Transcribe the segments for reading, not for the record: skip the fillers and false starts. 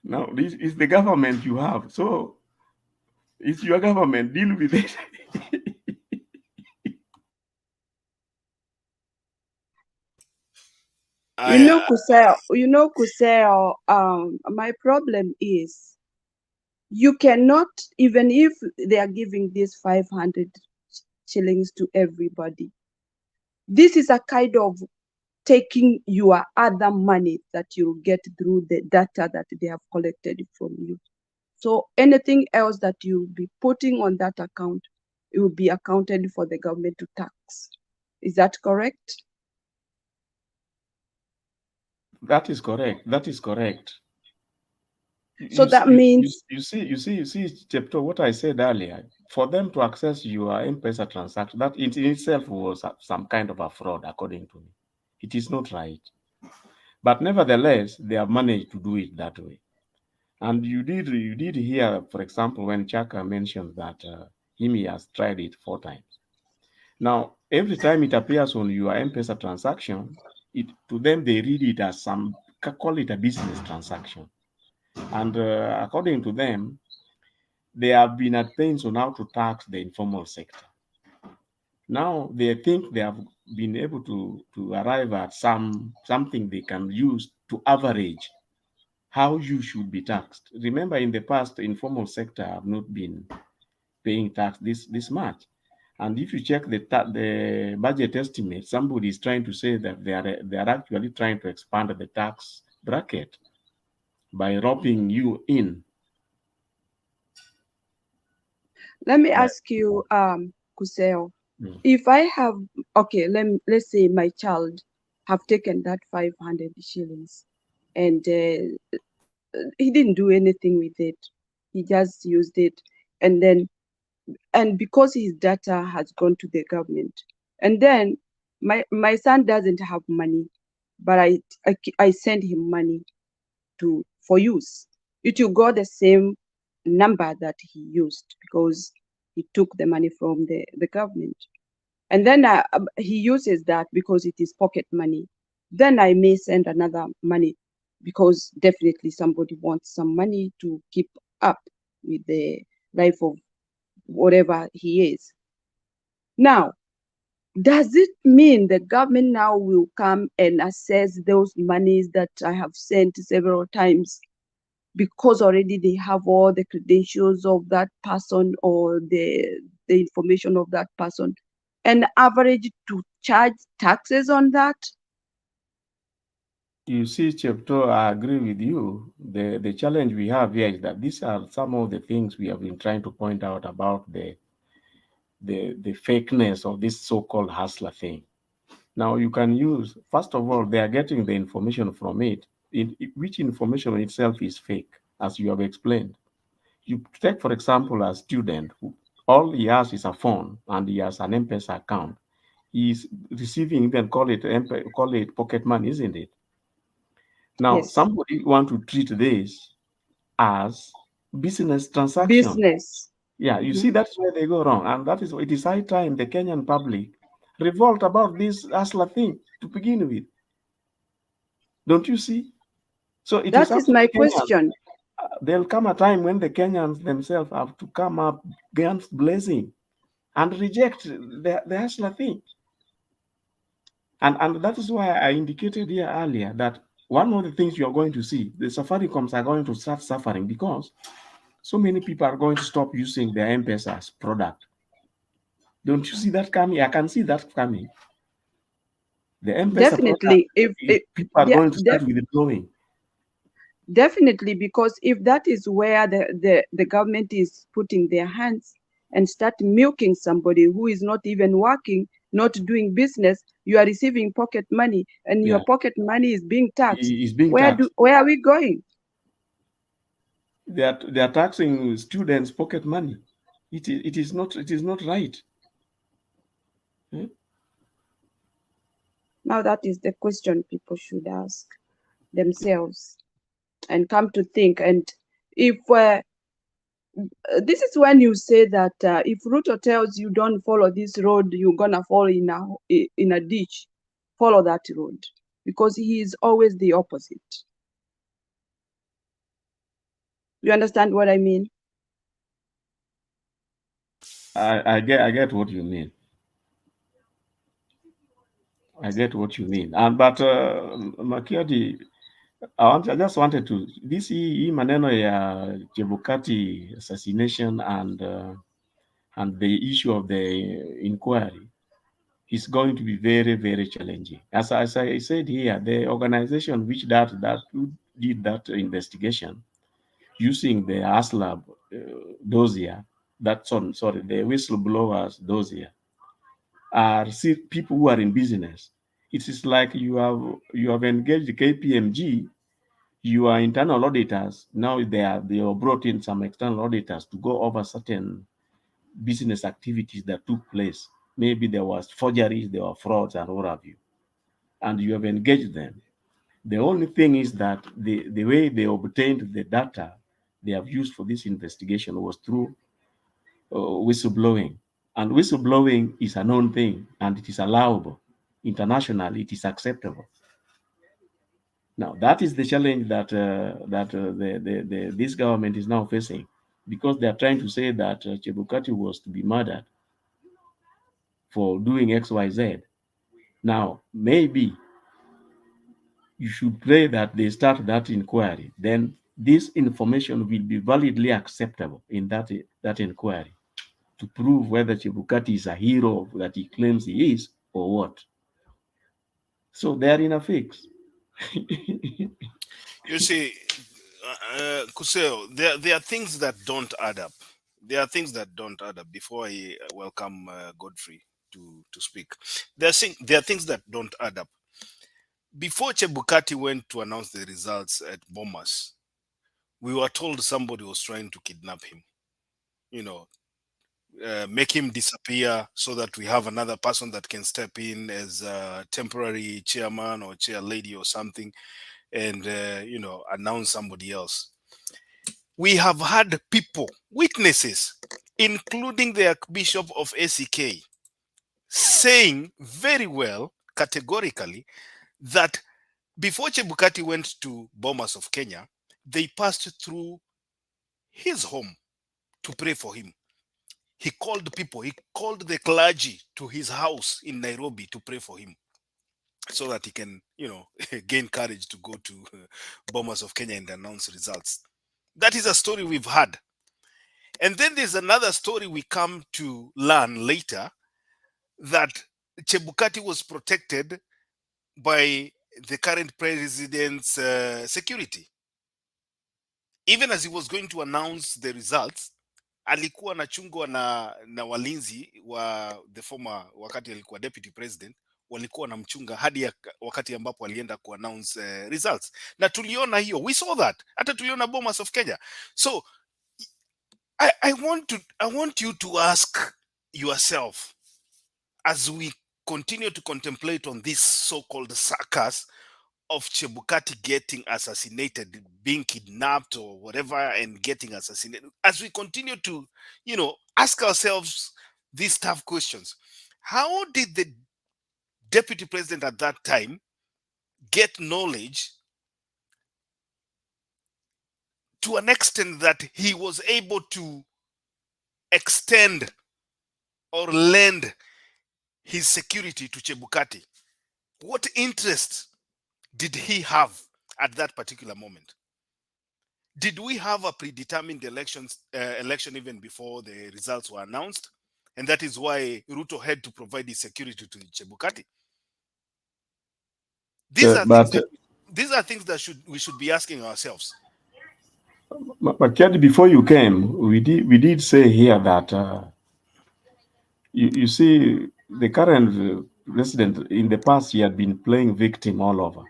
Now, this is the government you have. So it's your government. Deal with it. I Kuseo, my problem is you cannot, even if they are giving this 500 shillings to everybody, this is a kind of taking your other money that you get through the data that they have collected from you. So anything else that you'll be putting on that account, it will be accounted for the government to tax. Is that correct? That is correct. That is correct. So that means, You see, Chepto, what I said earlier, for them to access your M-Pesa transaction, that in itself was some kind of a fraud, according to me. It is not right. But nevertheless, they have managed to do it that way. And you did hear, for example, when Chaka mentioned that he has tried it 4 times. Now, every time it appears on your M-Pesa transaction, to them they read it as call it a business transaction. And according to them, they have been at pains on how to tax the informal sector. Now they think they have been able to arrive at something they can use to average how you should be taxed. Remember, in the past, the informal sector have not been paying tax this much. And if you check the budget estimate, somebody is trying to say that they are actually trying to expand the tax bracket by roping you in. let me But, ask you, Kuseo, mm, if I have, okay, let's say my child have taken that 500 shillings and he didn't do anything with it. He just used it. And then, and because his data has gone to the government, and then my son doesn't have money, but I send him money for use. It will go the same number that he used because he took the money from the government. And then he uses that because it is pocket money. Then I may send another money because definitely somebody wants some money to keep up with the life of whatever he is. Now, does it mean the government now will come and assess those monies that I have sent several times because already they have all the credentials of that person or the information of that person and average to charge taxes on that? you see, Chepto, I agree with you. The challenge we have here is that these are some of the things we have been trying to point out about the fakeness of this so-called hustler thing. Now you can use, first of all, they are getting the information from it, which information itself is fake, as you have explained. You take, for example, a student who all he has is a phone and he has an M-Pesa account. He's receiving, even call it pocket money, isn't it? Now, Yes. somebody want to treat this as business transaction. Business. Yeah, you Mhm. see, that's where they go wrong. And that is why it is high time the Kenyan public revolt about this hustler thing to begin with. Don't you see? So it is That up is to my the Kenyans. question. There'll come a time when the Kenyans themselves have to come up guns blazing and reject the hustler thing. And that is why I indicated here earlier that one of the things you are going to see, the Safaricom's are going to start suffering because so many people are going to stop using their M-Pesa as product. Don't you see that coming? I can see that coming. The M-Pesa product, Definitely, if people are yeah, going to start withdrawing. definitely, because if that is where the government is putting their hands and start milking somebody who is not even working, not doing business, you are receiving pocket money and your Yeah, pocket money is being taxed. is being taxed. Where are we going? They are taxing students' pocket money. It is not right. Eh? Now that is the question people should ask themselves and come to think. And if this is when you say that if Ruto tells you don't follow this road, you're gonna fall in a ditch. Follow that road because he is always the opposite. You understand what I mean? I get what you mean. I get what you mean. And but Makiadi, I just wanted to this hii maneno ya Chebukati assassination and the issue of the inquiry is going to be very, very challenging. As I said here, the organization which who did that investigation using the ASLAB dossier, the whistleblowers dossier, are people who are in business. It is like you have engaged the KPMG, your internal auditors. Now they are brought in some external auditors to go over certain business activities that took place. Maybe there was forgeries, there were frauds, and what have you, and you have engaged them. The only thing is that the way they obtained the data they have used for this investigation was through whistleblowing. And whistleblowing is a known thing and it is allowable. Internationally, it is acceptable. Now, that is the challenge that this government is now facing because they are trying to say that Chebukati was to be murdered for doing XYZ. Now, maybe you should pray that they start that inquiry. Then this information will be validly acceptable in that inquiry to prove whether Chebukati is a hero that he claims he is or what. So they are in a fix. You see, Kuseo, there are things that don't add up. There are things that don't add up. Before I welcome Godfrey to speak, there are things that don't add up. Before Chebukati went to announce the results at Bomas, we were told somebody was trying to kidnap him. You know, make him disappear so that we have another person that can step in as a temporary chairman or chair lady or something, and announce somebody else. We have had people, witnesses, including the Archbishop of ACK, saying very well, categorically, that before Chebukati went to Bomas of Kenya, they passed through his home to pray for him. He called people, he called the clergy to his house in Nairobi to pray for him so that he can, gain courage to go to Bomas of Kenya and announce results. That is a story we've had. And then there's another story we come to learn later, that Chebukati was protected by the current president's security. Even as he was going to announce the results, alikuwa anachungwa na walinzi wa the former, wakati alikuwa deputy president, walikuwa wanamchunga hadi wakati ambapo alienda kuannounce results, na tuliona hiyo, we saw that, hata tuliona Bomas of Kenya. So I want you to ask yourself, as we continue to contemplate on this so-called circus of Chebukati getting assassinated, being kidnapped or whatever, and getting assassinated, as we continue to, ask ourselves these tough questions, how did the deputy president at that time get knowledge to an extent that he was able to extend or lend his security to Chebukati? What interest did he have at that particular moment? Did we have a predetermined election even before the results were announced? And that is why Ruto had to provide his security to Chebukati. These are But things that we should be asking ourselves. Ken, before you came, we did say here that you see the current president in the past he had been playing victim all over.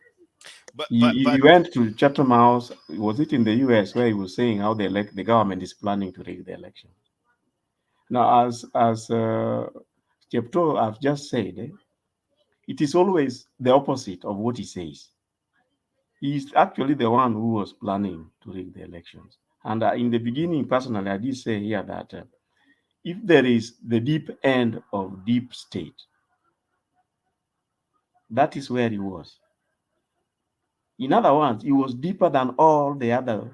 But He went to Chatham House. Was it in the U.S. where he was saying how the government is planning to rig the election? Now, as Chepto have just said, it is always the opposite of what he says. He's actually the one who was planning to rig the elections. And in the beginning, personally, I did say here that if there is the deep end of deep state, that is where he was. In other words, he was deeper than all the other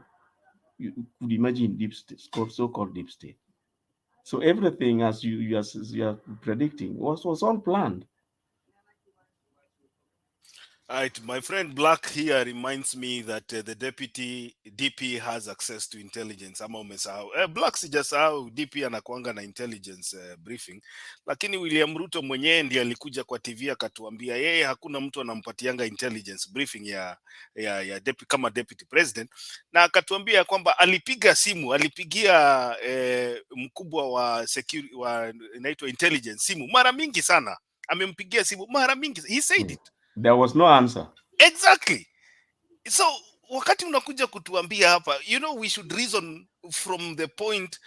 you could imagine deep state, so-called deep state. So everything, as you are predicting, was all planned. Right, my friend Black here reminds me that the deputy DP has access to intelligence. Ama umesahau. Black sijasahau, DP anakuanga na intelligence briefing, lakini William Ruto mwenyewe ndiye alikuja kwa TV akatuambia yeye hakuna mtu anampatianga intelligence briefing ya deputy, kama deputy president, na akatuambia kwamba alipiga simu, alipigia mkubwa wa security wa inaitwa intelligence simu mara mingi sana, amempigia simu mara mingi. He said it. There was no answer. Exactly. So wakati unakuja kutuambia hapa, we should reason from the point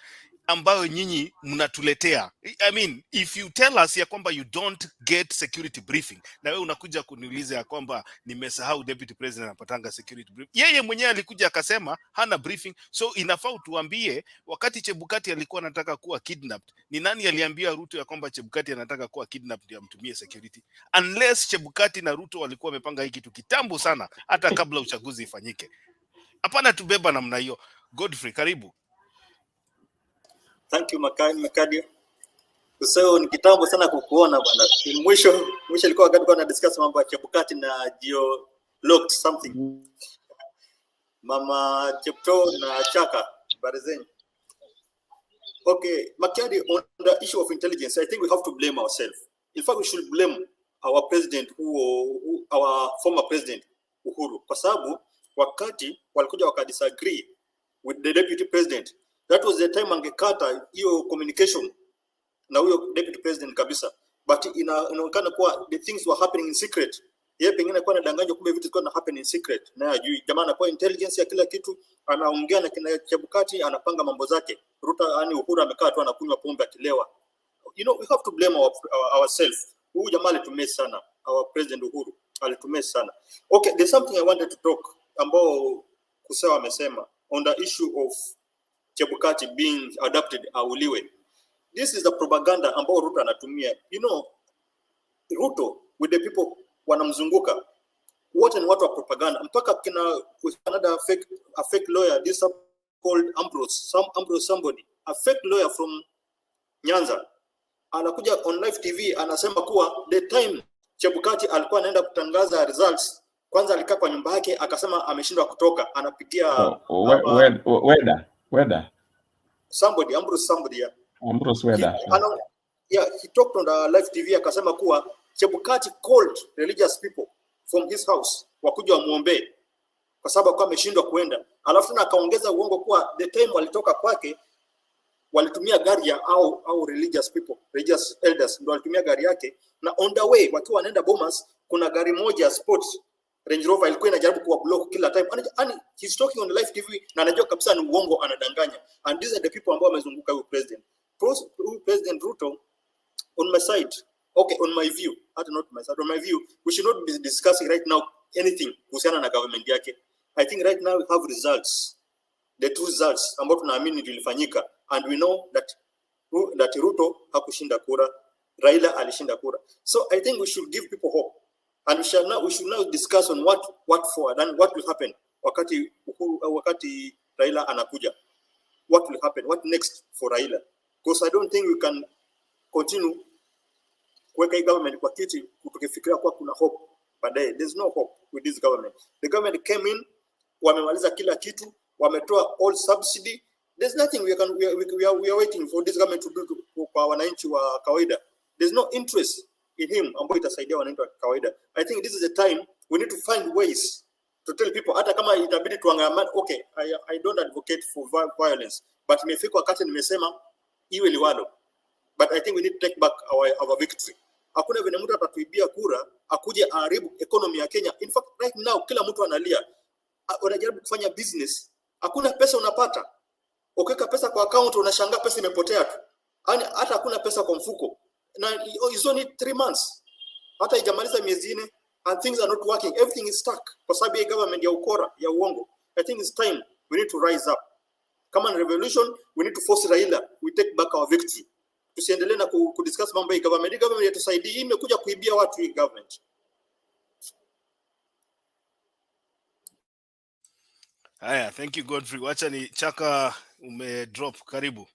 ambayo nyinyi mnatuletea. I mean, if you tell us ya kwamba you don't get security briefing, na wewe unakuja kuniuliza ya kwamba nimesahau deputy president anapatanga security briefing. Yeye mwenyewe alikuja akasema hana briefing, so inafaa utuambie wakati Chebukati alikuwa anataka kuwa kidnapped, ni nani aliambia Ruto ya kwamba Chebukati anataka kuwa kidnapped ndio amtumie security? Unless Chebukati na Ruto walikuwa wamepanga hiki kitu kitambo sana hata kabla uchaguzi ifanyike. Hapana tubeba namna hiyo. Godfrey, karibu. Thank you Makadi. So ni kitambo sana kukuona bwana. Mwisho ilikuwa wakati kwa na discuss mambo ya Chebukati na Geo locked something. Mama Chepto na Chaka Barezen. Okay, Makadi, on the issue of intelligence, I think we have to blame ourselves. In fact, we should blame our president our former president Uhuru, kwa sababu wakati walikuja wakadisagree with the deputy president, that was the time angekata hiyo communication na huyo deputy president kabisa, but inaonekana kuwa the things were happening in secret. Yeye pengine kwa anadanganywa, kumbe vitu zilikuwa happen in secret, na ajui jamaa anakuwa intelligence ya kila kitu, anaongea na kina Chebukati, anapanga mambo zake. Ruto yani Uhuru amekaa tu anakunywa pombe akilewa. We have to blame ourselves. Huyu jamaa alitumesa sana, our president Uhuru alitumesa sana. Okay, there's something I wanted to talk ambao Kusawa amesema on the issue of Chebukati being adopted auliwe. This is the propaganda ambao Ruto anatumia. Ruto with the people wanamzunguka what and what wa propaganda, mpaka kina with another fake lawyer, this called Ambrose somebody, a fake lawyer from Nyanza, anakuja on live TV anasema kuwa the time Chebukati alikuwa anaenda kutangaza results, kwanza alikaa kwa nyumba yake akasema ameshindwa kutoka, anapitia Weda somebody, Ambrose somebody, yeah. Ambrose Weda. He talked on the live TV akasema kuwa Chebukati called religious people from his house wakuja wamuombe kwa sababu alikuwa ameshindwa kuenda. Alafu tena akaongeza uongo kuwa the time walitoka kwake walitumia gari ya au religious people, religious elders ndio walitumia gari yake, na on the way wakiwa wanaenda Bomas kuna gari moja sports Range Rover ilikuwa inajaribu kuwa block kila time. And he's talking on the live TV na anajua kabisa ni uongo, anadanganya. And these are the people ambao wamezunguka huyu president. President Ruto, on my side, okay, on my view, not my side, on my view, we should not be discussing right now anything kuhusiana na government yake. I think right now we have results, the two results ambao tunaamini vilifanyika, and we know that Ruto hakushinda kura, Raila alishinda kura. So I think we should give people hope, and we should now discuss on what for and what will happen wakati Raila anakuja. What will happen? What next for Raila? Because I don't think we can continue kuweka hii government kwa kiti tukifikiria kwa kuna hope baadaye. There's no hope with this government. The government came in, wamemaliza kila kitu, wametoa all subsidy. There's nothing we are waiting for this government to do kwa wananchi wa kawaida. There's no interest in him ambayo itasaidia wananchi wa kawaida. I think this is the time we need to find ways to tell people, hata kama itabidi tuangamane. Okay, I don't advocate for violence, but imefika wakati nimesema iwe liwalo. But I think we need to take back our victory. Hakuna vile mtu atatuibia kura akuje aharibu economy ya Kenya. In fact, right now kila mtu analia. Unajaribu kufanya business, hakuna pesa unapata. Ukiweka pesa kwa account unashangaa pesa imepotea tu. Yaani hata hakuna pesa kwa mfuko. Na it's only 3 months. Hata haijamaliza miezi 4 and things are not working. Everything is stuck. Kwa sababu ya government ya ukora, ya uongo. I think it's time we need to rise up. Come on revolution, we need to force Raila. We take back our victory. Tusiendelee na kudiscuss mambo ya government. Government yetusaidie, hii imekuja kuibia watu hii government. Haya, thank you Godfrey. Wacha ni Chaka umedrop, karibu.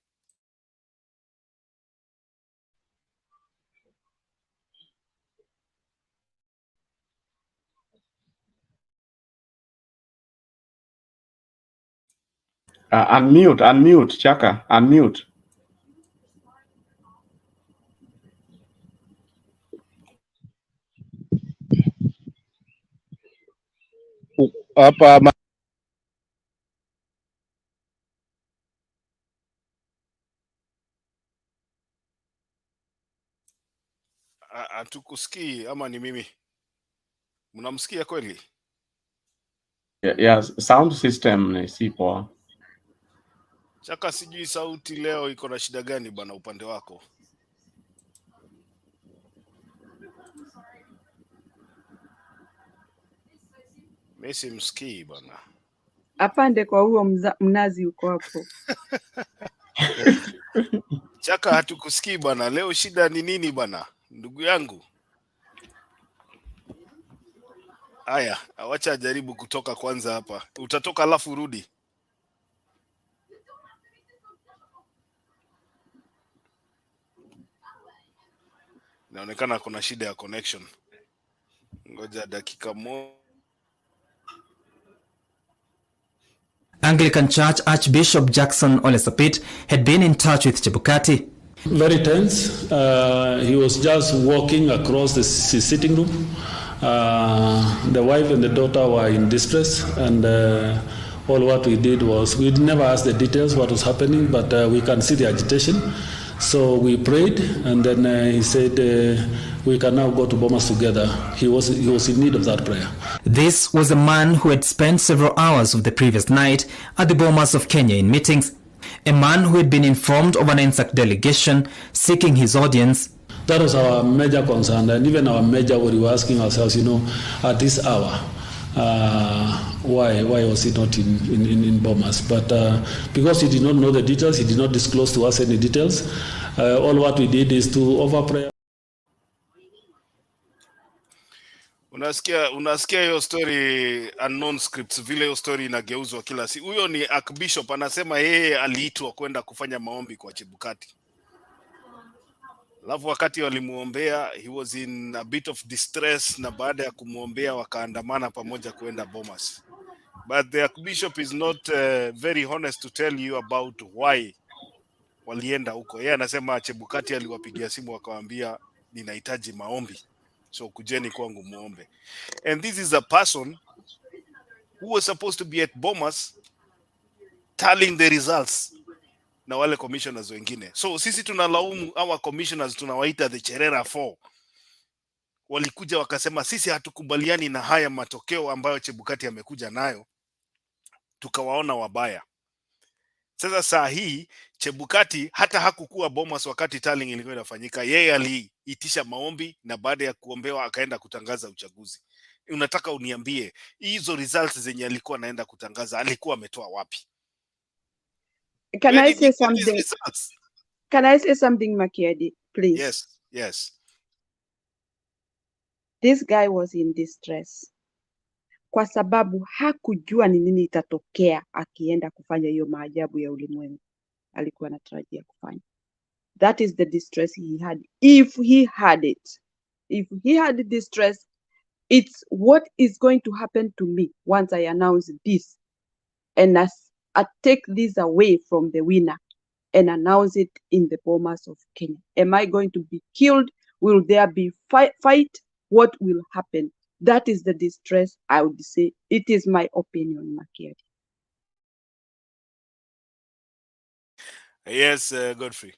Unmute, Chaka, unmute. Hapa Hatukusikii ama ni mimi? Mnamsikia kweli? Yeah, sound system si poa. Chaka, sijui sauti leo iko na shida gani bwana upande wako? Mimi simsikii bwana. Apande kwa huo mnazi uko hapo. Chaka, hatukusikii bwana. Leo shida ni nini bwana? Ndugu yangu. Haya, awacha jaribu kutoka kwanza hapa. Utatoka alafu rudi. Inaonekana kuna shida ya connection. Ngoja dakika moja. Anglican Church Archbishop Jackson Ole Sapit had been in touch with Chebukati. Very tense. He was just walking across the sitting room. The wife and the daughter were in distress, and all what we did was, we never asked the details what was happening, but we can see the agitation. So we prayed, and then he said, we can now go to Bomas together. He was in need of that prayer. This was a man who had spent several hours of the previous night at the Bomas of Kenya in meetings. A man who had been informed of an NSAC delegation seeking his audience. That was our major concern, and even our major worry. We were asking ourselves, at this hour, why was he not in Bomas? But because he did not know the details, he did not disclose to us any details. All what we did is to offer prayer. Unasikia hiyo story, unknown scripts, vile hiyo story inageuzwa kila siku. Huyo ni Archbishop anasema yeye aliitwa kwenda kufanya maombi kwa Chebukati. Alafu wakati walimuombea, he was in a bit of distress, na baada ya kumuombea wakaandamana pamoja kuenda Bomas. But the Archbishop is not very honest to tell you about why walienda huko. Yeye anasema Chebukati aliwapigia simu akawaambia ninahitaji maombi, so kujeni kwangu muombe. And this is a person who was supposed to be at Bomas tallying the results na wale commissioners wengine. So sisi tunalaumu our commissioners, tunawaita the Cherera 4. Walikuja wakasema sisi hatukubaliani na haya matokeo ambayo Chebukati amekuja nayo, tukawaona wabaya. Sasa saa hii Chebukati hata hakukuwa Bomas wakati tallying ilikuwa inafanyika. Yeye aliitisha maombi na baada ya kuombewa akaenda kutangaza uchaguzi. Unataka uniambie hizo results zenye alikuwa anaenda kutangaza alikuwa ametoa wapi? Can I say something? Can I say something, Makiadi, please? Yes. This guy was in distress kwa sababu hakujua ni nini itatokea akienda kufanya hiyo maajabu ya ulimwengu alikuwa anatarajia kufanya. That is the distress he had. If he had it, if he had distress, it's what is going to happen to me once I announce this, and as I take this away from the winner and announce it in the Bomas of Kenya. Am I going to be killed? Will there be fight? What will happen? That is the distress, I would say. It is my opinion, Makiadi. Yes, Godfrey.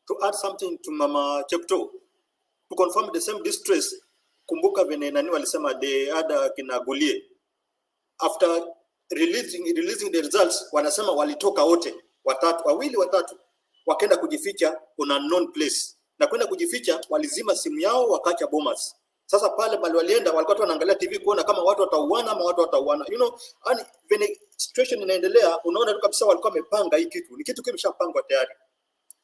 To add something to Mama Chepto, to confirm the same distress, kumbuka vene nani walisema the other kinagulie. After releasing the results, wanasema walitoka wote, wawili watatu, wakaenda kujificha on a unknown place. Na kwenda kujificha, walizima simu yao wakacha Bomas. Sasa pale bali walienda walikuwa wanaangalia TV kuona kama watu watauana ama watu watauana. Yani when situation inaendelea unaona kabisa walikuwa wamepanga hii kitu. Ni kitu kimeshapangwa tayari.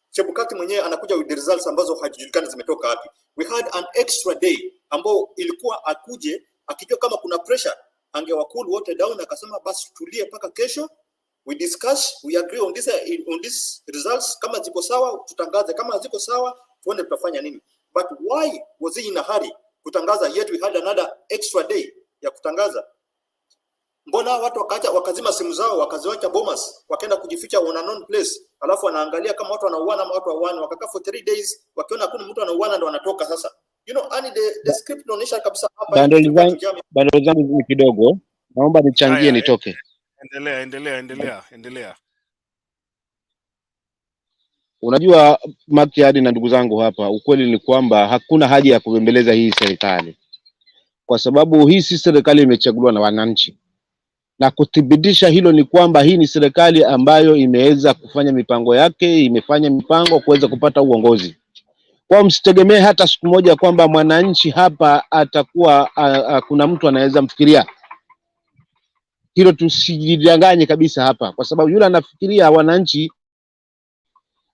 Chebukati mwenyewe anakuja with the results ambazo hazijulikani zimetoka wapi. We had an extra day ambao ilikuwa akuje akijua kama kuna pressure angewakul wote down akasema basi tulie paka kesho, we discuss, we agree on this results, kama ziko sawa tutangaze, kama ziko sawa tuone tutafanya nini. But why was he in a hurry kutangaza, yet we had another extra day ya kutangaza? Mbona watu wakazima simu zao, wakaziwacha bomas, wakaenda kujificha on a known place, alafu wanaangalia kama watu wanauana ama watu hawauani, wakakaa for 3 days wakiona hakuna mtu anauana ndo wanatoka sasa. You know, and the script inaonyesha kabisa hapa. Bado zangu ni kidogo, naomba nichangie nitoke. Endelea. Unajua Makiadi na ndugu zangu hapa, ukweli ni kwamba hakuna haja ya kubembeleza hii serikali, kwa sababu hii si serikali imechaguliwa na wananchi, na kuthibitisha hilo ni kwamba hii ni serikali ambayo imeweza kufanya mipango yake, imefanya mipango kuweza kupata uongozi. Kwa msitegemee hata siku moja kwamba mwananchi hapa atakuwa kuna mtu anaweza mfikiria hilo. Tusijidanganye kabisa hapa, kwa sababu yule anafikiria wananchi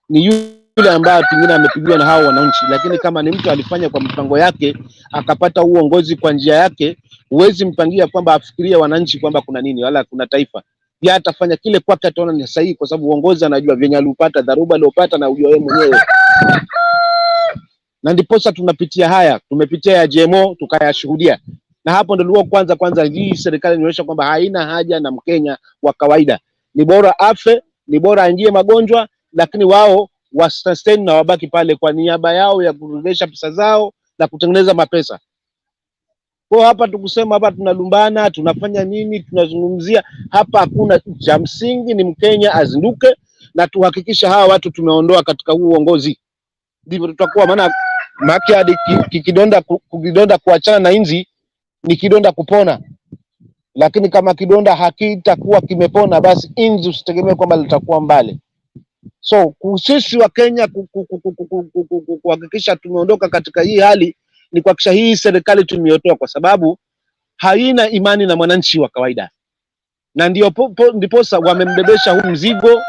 ni yule ambaye pengine amepigiwa na hao wananchi. Lakini kama ni mtu alifanya kwa mipango yake akapata uongozi kwa njia yake, huwezi mpangia kwamba afikirie wananchi kwamba kuna nini wala kuna taifa. Yeye atafanya kile kwake ataona ni sahihi, kwa sababu uongozi anajua vyenye alipata, dharuba aliyopata na ujua yeye mwenyewe. Na ndiposa tunapitia haya, tumepitia ya GMO tukayashuhudia. Na hapo ndio kwanza hii serikali inaonyesha kwamba haina haja na Mkenya wa kawaida. Ni bora afe, ni bora aingie magonjwa, lakini wao sustain na wabaki pale kwa niaba yao ya kurudisha pesa zao na kutengeneza mapesa. Kwa hapa tukusema hapa tunalumbana, tunafanya nini, tunazungumzia hapa, hakuna cha msingi. Ni Mkenya azinduke na tuhakikisha hawa watu tumeondoa katika huu uongozi. Ndivyo tutakuwa, maana Makiadi kidonda kuachana na inzi ni kidonda kupona, lakini kama kidonda hakitakuwa kimepona, basi inzi usitegemee kwamba litakuwa mbali. So sisi wa Kenya kuhakikisha tumeondoka katika hii hali ni kuhakikisha hii serikali tumeotoa, kwa sababu haina imani na mwananchi wa kawaida, na ndiposa wamembebesha huu mzigo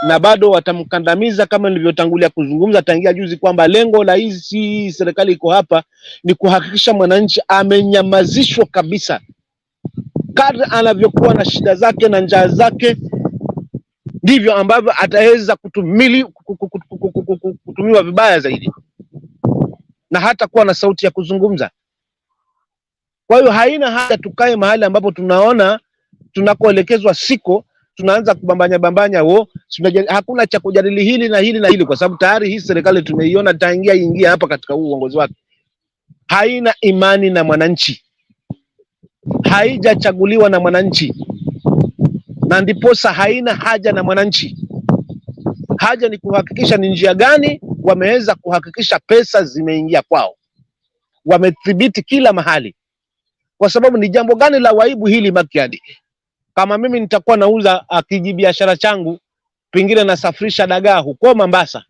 na bado watamkandamiza. Kama nilivyotangulia kuzungumza tangia juzi kwamba lengo la hii serikali iko hapa ni kuhakikisha mwananchi amenyamazishwa kabisa. Kadri anavyokuwa na shida zake na njaa zake, ndivyo ambavyo ataweza kutumiwa vibaya zaidi, na hata kuwa na sauti ya kuzungumza. Kwa hiyo haina haja tukae mahali ambapo tunaona tunakoelekezwa siko, tunaanza kubambanya hakuna cha kujadili hili na hili na hili, kwa sababu tayari hii serikali tumeiona ingia hapa katika huu uongozi wake haina imani na mwananchi, haijachaguliwa na mwananchi, na ndiposa haina haja na mwananchi. Haja ni kuhakikisha ni njia gani wameweza kuhakikisha pesa zimeingia kwao, wamethibiti kila mahali. Kwa sababu ni jambo gani la waibu hili Makiadi? Kama mimi nitakuwa nauza kijibiashara changu, pengine nasafirisha dagaa huko Mombasa,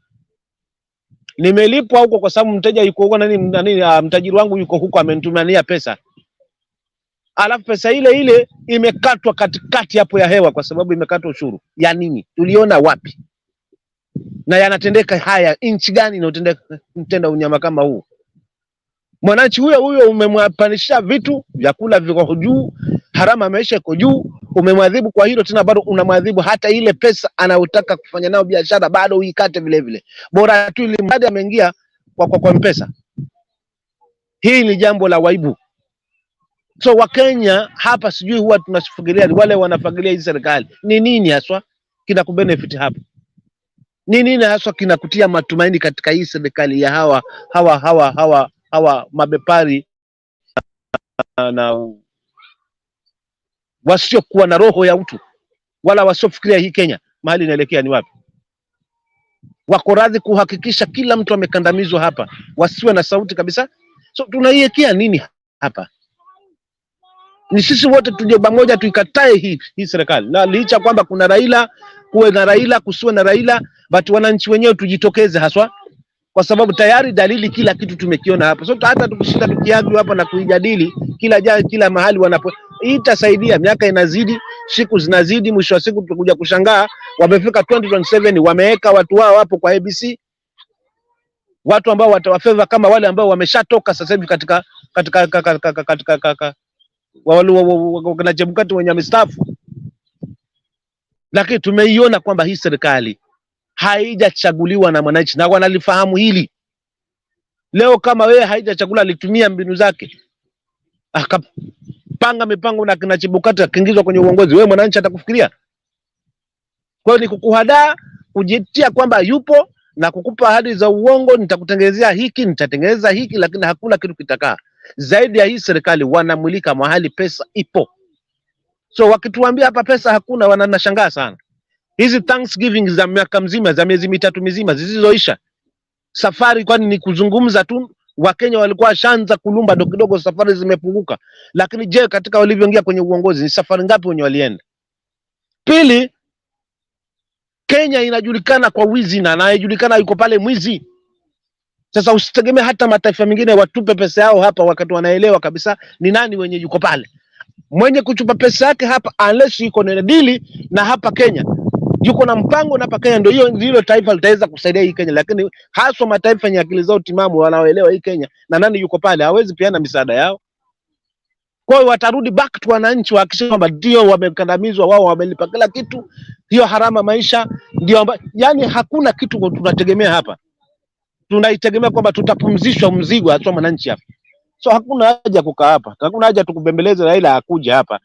nimelipwa huko kwa sababu mteja yuko huko mtajiri wangu yuko huko amenitumania pesa, alafu pesa ile imekatwa katikati hapo ya hewa kwa sababu imekatwa ushuru. Ya nini? Tuliona wapi? Na yanatendeka haya nchi gani inayotenda unyama kama huu? Mwananchi huyo umemwapanisha vitu, vyakula viko juu, harama maisha iko juu, umemwadhibu kwa hilo, tena bado unamwadhibu hata ile pesa anayotaka kufanya nayo biashara bado uikate vile vile. Bora tu ile mradi ameingia kwa mpesa. Hii ni jambo la waibu. So Wakenya hapa sijui huwa tunasifikiria wale wanafagilia hii serikali. Ni nini haswa kinakubenefit hapa? Ni nini haswa kinakutia matumaini katika hii serikali ya hawa mabepari na wasiokuwa na roho ya utu, wala wasiofikiria hii Kenya mahali inaelekea ni wapi? Wako radhi kuhakikisha kila mtu amekandamizwa hapa, wasiwe na sauti kabisa. So tunaiwekea nini hapa? Ni sisi wote tuje pamoja tuikatae hii serikali. Na licha kwamba kuna Raila, kuwe na Raila, kusiwe na Raila, but wananchi wenyewe tujitokeze haswa, kwa sababu tayari dalili kila kitu tumekiona hapa. So hata tukishinda tukiagwa hapa na kuijadili kila mahali wanapo, itasaidia. Miaka inazidi, siku zinazidi, mwisho wa siku tutakuja kushangaa wamefika 2027 wameweka watu wao hapo kwa ABC, watu ambao watawafeva kama wale ambao wameshatoka sasa hivi katika wakina Chebukati wenye wamestaafu. Lakini tumeiona kwamba hii serikali haijachaguliwa na mwananchi na wanalifahamu hili. Leo kama wewe haijachagula, alitumia mbinu zake akapanga mipango na kina Chebukati akaingizwa kwenye uongozi, wewe mwananchi atakufikiria? Kwa hiyo ni kukuhadaa, kujitia kwamba yupo na kukupa ahadi za uongo, nitakutengenezea hiki, nitatengeneza hiki, lakini hakuna kitu kitakaa. Zaidi ya hii serikali wanamulika mahali pesa ipo. So wakituambia hapa pesa hakuna, wananashangaa sana. Hizi Thanksgiving za miaka mzima, za miezi mitatu mizima zisizoisha, safari kwani ni kuzungumza tu? Wakenya walikuwa shanza kulumba kidogo, safari zimepunguka. Lakini je, katika walivyoingia kwenye uongozi ni safari ngapi wenye walienda? Pili, Kenya inajulikana kwa wizi na anayejulikana yuko pale mwizi. Sasa usitegemee hata mataifa mengine watupe pesa yao hapa wakati wanaelewa kabisa ni nani wenye yuko pale. Mwenye kuchupa pesa yake hapa, unless yuko na dili na hapa Kenya, yuko na mpango na hapa Kenya, ndio hilo taifa litaweza kusaidia hii Kenya. Lakini haswa mataifa yenye akili zao timamu wanaoelewa hii Kenya na nani yuko pale, hawezi piana misaada yao. Kwa hiyo watarudi back to wananchi wakisema kwamba ndio wamekandamizwa, wao wamelipa kila kitu, hiyo harama maisha ndio yani hakuna kitu tunategemea hapa. Tunaitegemea kwamba tutapumzishwa mzigo hata wananchi hapa. So hakuna haja kukaa hapa. Hakuna haja tukubembeleze Raila akuja hapa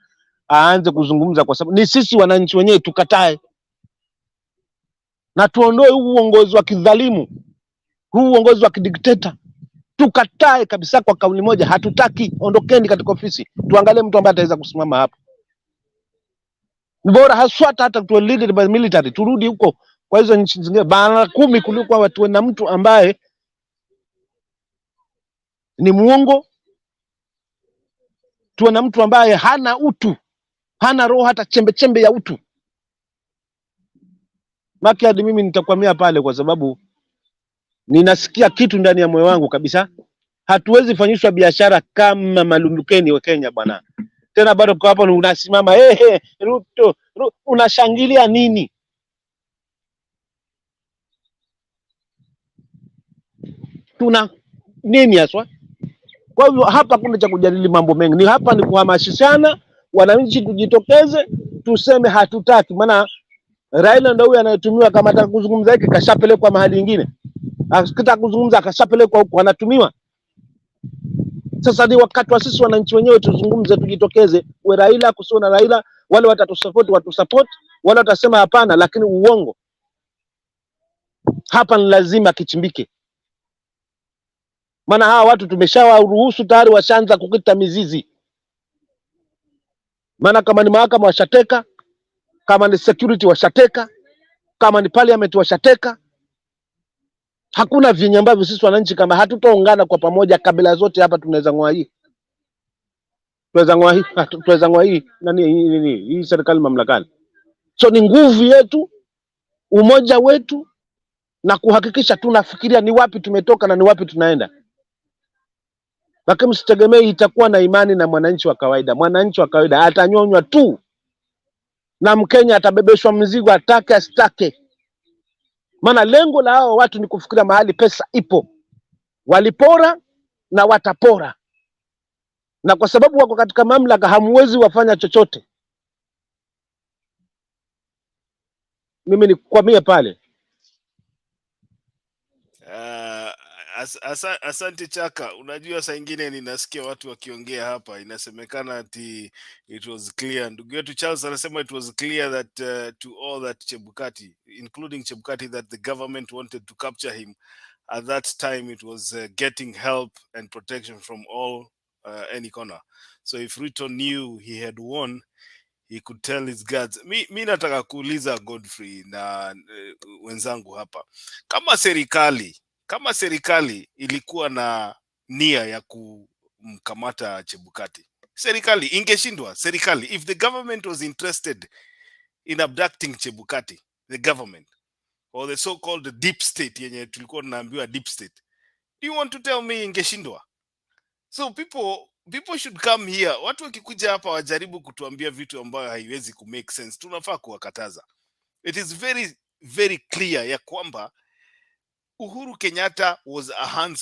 aanze kuzungumza, kwa sababu ni sisi wananchi wenyewe tukatae. Na tuondoe huu uongozi wa kidhalimu, huu uongozi wa kidikteta. Tukatae kabisa kwa kauli moja, hatutaki, ondokeni katika ofisi. Tuangalie mtu ambaye ataweza kusimama hapa. Ni bora haswa hata tu leaded by military, turudi huko kwa hizo nchi zingine bana 10 kuliko watu na mtu ambaye ni muongo. Tuwe na mtu ambaye hana utu, hana roho hata chembe chembe ya utu. Maki hadi mimi nitakwamia pale, kwa sababu ninasikia kitu ndani ya moyo wangu kabisa. Hatuwezi fanyishwa biashara kama malundukeni wa Kenya bwana. Tena bado kwa hapo unasimama Ruto, unashangilia nini? Tuna nini haswa? Kwa hivyo hapa kuna cha kujadili mambo mengi. Ni hapa ni kuhamasishana wananchi, tujitokeze tuseme hatutaki. Maana Raila ndio huyu anayetumiwa, kama ataka kuzungumza yake kashapelekwa mahali nyingine. Akitaka kuzungumza akashapelekwa huko, anatumiwa. Sasa ni wakati wa sisi wananchi wenyewe tuzungumze, tujitokeze. We Raila kusio na Raila, wale watatusupport watusupport, wale watasema hapana, lakini uongo hapa ni lazima kichimbike. Maana hawa watu tumeshawaruhusu tayari, washaanza kukita mizizi. Maana kama ni mahakama washateka, kama ni security washateka, kama ni parliament washateka. Hakuna vinyo ambavyo sisi wananchi kama hatutaungana kwa pamoja, kabila zote hapa tunaweza ngoa hii. Tunaweza ngoa hii nani hii serikali mamlakani. So ni nguvu yetu, umoja wetu, na kuhakikisha tunafikiria ni wapi tumetoka na ni wapi tunaenda. Lakini msitegemee itakuwa na imani na mwananchi wa kawaida. Mwananchi wa kawaida atanyonywa tu, na Mkenya atabebeshwa mzigo atake asitake. Maana lengo la hao watu ni kufikiria mahali pesa ipo. Walipora na watapora. Na kwa sababu wako katika mamlaka, hamwezi wafanya chochote. Mimi nikwamie pale. Asante Chaka. Unajua saa ingine ninasikia watu wakiongea hapa, inasemekana ati it was clear. Ndugu yetu Charles anasema it was clear that to all that Chebukati, including Chebukati, that the government wanted to capture him. At that time it was getting help and protection from all any corner. So if Ruto knew he had won, he could tell his guards. Mi nataka kuuliza Godfrey na wenzangu hapa, kama serikali ilikuwa na nia ya kumkamata Chebukati, serikali ingeshindwa? Serikali, if the government was interested in abducting Chebukati, the government or the so-called deep state yenye tulikuwa tunaambiwa deep state, do you want to tell me ingeshindwa? So people should come here. Watu wakikuja hapa wajaribu kutuambia vitu ambayo haiwezi ku make sense, tunafaa kuwakataza. It is very very clear ya kwamba Uhuru Kenyatta was a hands